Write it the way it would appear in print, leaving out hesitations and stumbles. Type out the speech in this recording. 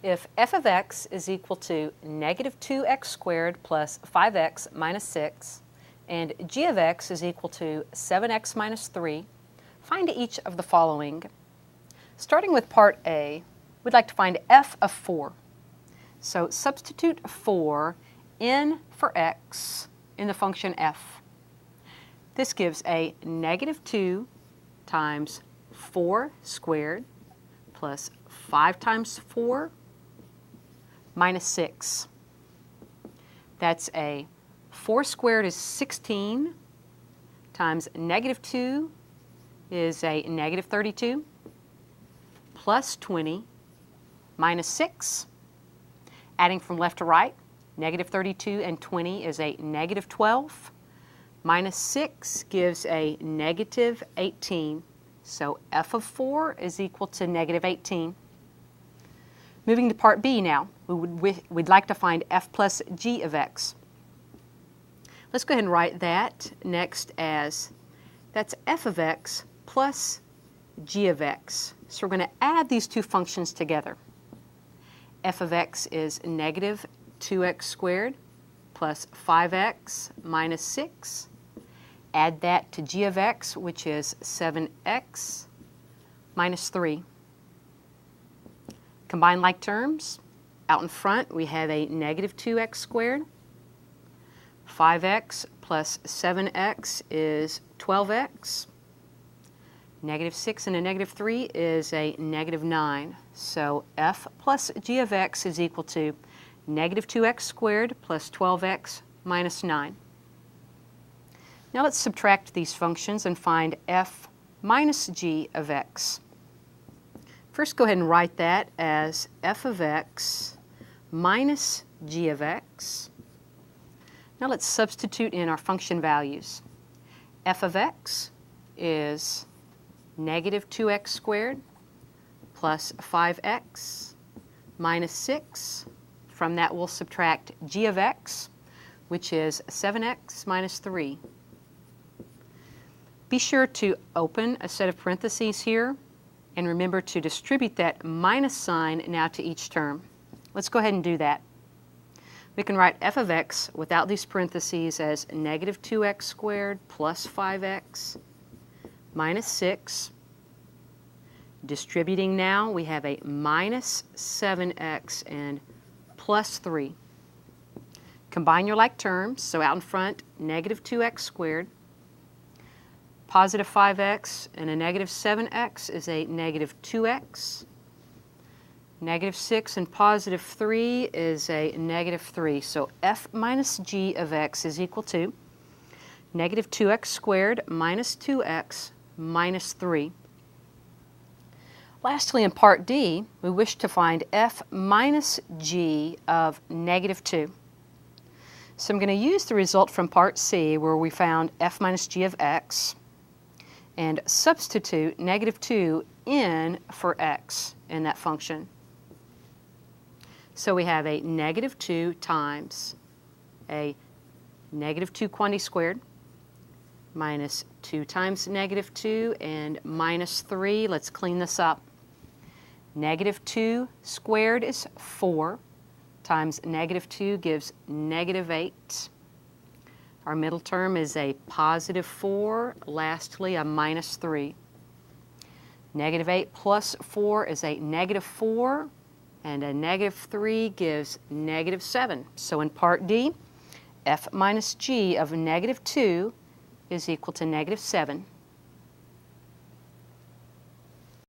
If f of x is equal to negative 2x squared plus 5x minus 6, and g of x is equal to 7x minus 3, find each of the following. Starting with part A, we'd like to find f of 4. So substitute 4 in for x in the function f. This gives a negative 2 times 4 squared plus 5 times 4 minus 6. That's a 4 squared is 16 times negative 2 is a negative 32 plus 20 minus 6. Adding from left to right, negative 32 and 20 is a negative 12. Minus 6 gives a negative 18. So f of 4 is equal to negative 18. Moving to part B now, we'd like to find f plus g of x. Let's go ahead and write that next as, that's f of x plus g of x. So we're going to add these two functions together. F of x is negative 2x squared plus 5x minus 6. Add that to g of x, which is 7x minus 3. Combine like terms. Out in front, we have a negative 2x squared. 5x plus 7x is 12x. Negative 6 and a negative 3 is a negative 9. So f plus g of x is equal to negative 2x squared plus 12x minus 9. Now let's subtract these functions and find f minus g of x. First, go ahead and write that as f of x minus g of x. Now let's substitute in our function values. F of x is negative 2x squared plus 5x minus 6. From that, we'll subtract g of x, which is 7x minus 3. Be sure to open a set of parentheses here, and remember to distribute that minus sign now to each term. Let's go ahead and do that. We can write f of x without these parentheses as negative 2x squared plus 5x minus 6. Distributing now, we have a minus 7x and plus 3. Combine your like terms, so out in front, negative 2x squared. Positive 5x and a negative 7x is a negative 2x. Negative 6 and positive 3 is a negative 3. So f minus g of x is equal to negative 2x squared minus 2x minus 3. Lastly, in part D, we wish to find f minus g of negative 2. So I'm going to use the result from part C where we found f minus g of x and substitute negative 2 in for x in that function. So we have a negative 2 times a negative 2 quantity squared minus 2 times negative 2 and minus 3. Let's clean this up. Negative 2 squared is 4 times negative 2 gives negative 8. Our middle term is a positive 4. Lastly, a minus 3. Negative 8 plus 4 is a negative 4. And a negative 3 gives negative 7. So in part D, f minus g of negative 2 is equal to negative 7.